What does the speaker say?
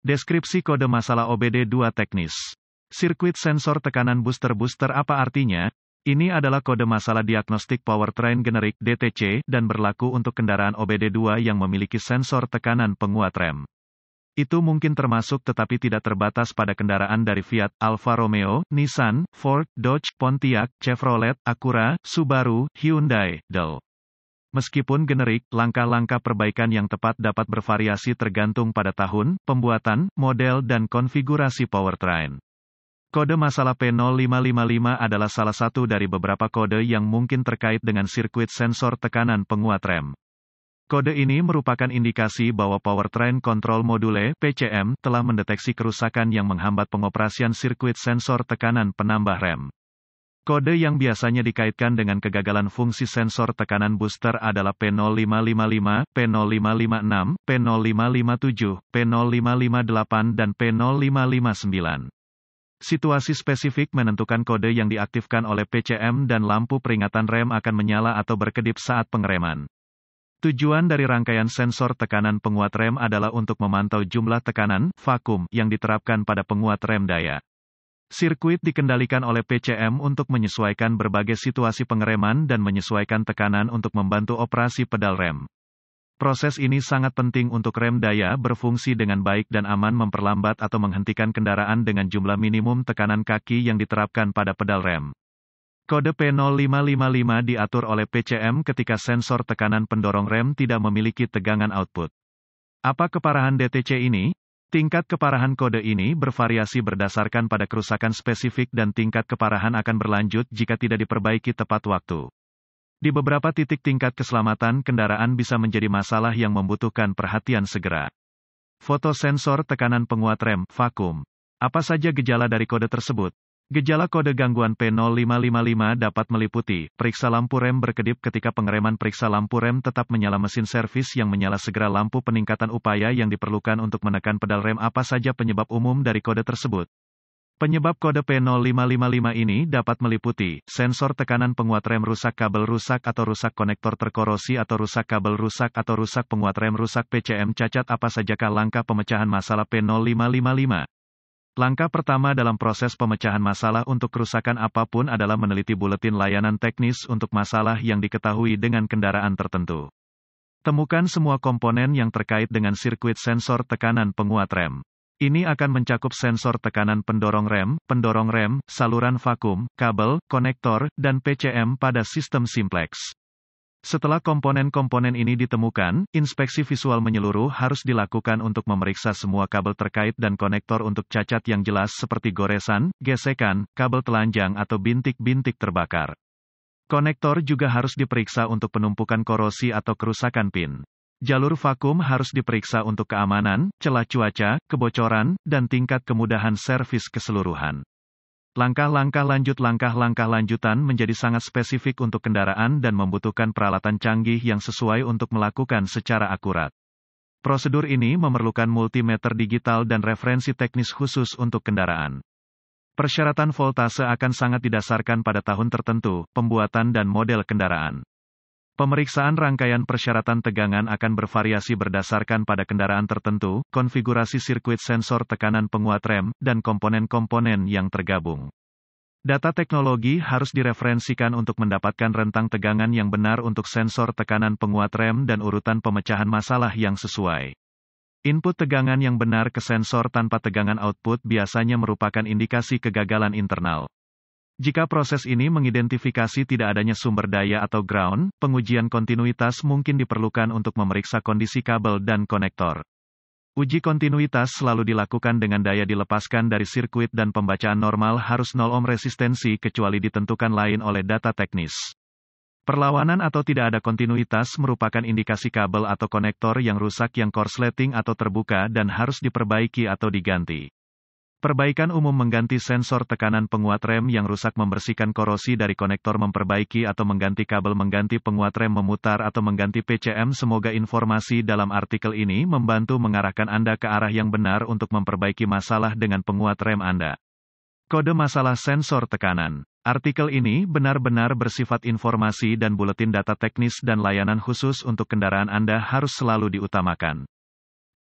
Deskripsi kode masalah OBD2 teknis. Sirkuit sensor tekanan booster apa artinya? Ini adalah kode masalah diagnostik powertrain generik (DTC) dan berlaku untuk kendaraan OBD2 yang memiliki sensor tekanan penguat rem. Itu mungkin termasuk tetapi tidak terbatas pada kendaraan dari Fiat, Alfa Romeo, Nissan, Ford, Dodge, Pontiac, Chevrolet, Acura, Subaru, Hyundai, Dell. Meskipun generik, langkah-langkah perbaikan yang tepat dapat bervariasi tergantung pada tahun, pembuatan, model dan konfigurasi powertrain. Kode masalah P0555 adalah salah satu dari beberapa kode yang mungkin terkait dengan sirkuit sensor tekanan penguat rem. Kode ini merupakan indikasi bahwa Powertrain Control Module (PCM) telah mendeteksi kerusakan yang menghambat pengoperasian sirkuit sensor tekanan penambah rem. Kode yang biasanya dikaitkan dengan kegagalan fungsi sensor tekanan booster adalah P0555, P0556, P0557, P0558 dan P0559. Situasi spesifik menentukan kode yang diaktifkan oleh PCM dan lampu peringatan rem akan menyala atau berkedip saat pengereman. Tujuan dari rangkaian sensor tekanan penguat rem adalah untuk memantau jumlah tekanan, vakum, yang diterapkan pada penguat rem daya. Sirkuit dikendalikan oleh PCM untuk menyesuaikan berbagai situasi pengereman dan menyesuaikan tekanan untuk membantu operasi pedal rem. Proses ini sangat penting untuk rem daya berfungsi dengan baik dan aman memperlambat atau menghentikan kendaraan dengan jumlah minimum tekanan kaki yang diterapkan pada pedal rem. Kode P0555 diatur oleh PCM ketika sensor tekanan pendorong rem tidak memiliki tegangan output. Apa keparahan DTC ini? Tingkat keparahan kode ini bervariasi berdasarkan pada kerusakan spesifik dan tingkat keparahan akan berlanjut jika tidak diperbaiki tepat waktu. Di beberapa titik tingkat keselamatan kendaraan bisa menjadi masalah yang membutuhkan perhatian segera. Foto sensor tekanan penguat rem, vakum. Apa saja gejala dari kode tersebut? Gejala kode gangguan P0555 dapat meliputi, periksa lampu rem berkedip ketika pengereman, periksa lampu rem tetap menyala, mesin servis yang menyala segera, lampu peningkatan upaya yang diperlukan untuk menekan pedal rem. Apa saja penyebab umum dari kode tersebut? Penyebab kode P0555 ini dapat meliputi, sensor tekanan penguat rem rusak, kabel rusak atau rusak, konektor terkorosi atau rusak, kabel rusak atau rusak, penguat rem rusak, PCM cacat. Apa sajakah langkah pemecahan masalah P0555? Langkah pertama dalam proses pemecahan masalah untuk kerusakan apapun adalah meneliti buletin layanan teknis untuk masalah yang diketahui dengan kendaraan tertentu. Temukan semua komponen yang terkait dengan sirkuit sensor tekanan penguat rem. Ini akan mencakup sensor tekanan pendorong rem, saluran vakum, kabel, konektor, dan PCM pada sistem simplex. Setelah komponen-komponen ini ditemukan, inspeksi visual menyeluruh harus dilakukan untuk memeriksa semua kabel terkait dan konektor untuk cacat yang jelas seperti goresan, gesekan, kabel telanjang atau bintik-bintik terbakar. Konektor juga harus diperiksa untuk penumpukan korosi atau kerusakan pin. Jalur vakum harus diperiksa untuk keamanan, celah cuaca, kebocoran, dan tingkat kemudahan servis keseluruhan. Langkah-langkah lanjutan menjadi sangat spesifik untuk kendaraan dan membutuhkan peralatan canggih yang sesuai untuk melakukan secara akurat. Prosedur ini memerlukan multimeter digital dan referensi teknis khusus untuk kendaraan. Persyaratan voltase akan sangat didasarkan pada tahun tertentu, pembuatan dan model kendaraan. Pemeriksaan rangkaian persyaratan tegangan akan bervariasi berdasarkan pada kendaraan tertentu, konfigurasi sirkuit sensor tekanan penguat rem, dan komponen-komponen yang tergabung. Data teknologi harus direferensikan untuk mendapatkan rentang tegangan yang benar untuk sensor tekanan penguat rem dan urutan pemecahan masalah yang sesuai. Input tegangan yang benar ke sensor tanpa tegangan output biasanya merupakan indikasi kegagalan internal. Jika proses ini mengidentifikasi tidak adanya sumber daya atau ground, pengujian kontinuitas mungkin diperlukan untuk memeriksa kondisi kabel dan konektor. Uji kontinuitas selalu dilakukan dengan daya dilepaskan dari sirkuit dan pembacaan normal harus 0 ohm resistensi kecuali ditentukan lain oleh data teknis. Perlawanan atau tidak ada kontinuitas merupakan indikasi kabel atau konektor yang rusak yang korsleting atau terbuka dan harus diperbaiki atau diganti. Perbaikan umum mengganti sensor tekanan penguat rem yang rusak, membersihkan korosi dari konektor, memperbaiki atau mengganti kabel, mengganti penguat rem, memutar atau mengganti PCM. Semoga informasi dalam artikel ini membantu mengarahkan Anda ke arah yang benar untuk memperbaiki masalah dengan penguat rem Anda. Kode masalah sensor tekanan. Artikel ini benar-benar bersifat informasi dan buletin data teknis dan layanan khusus untuk kendaraan Anda harus selalu diutamakan.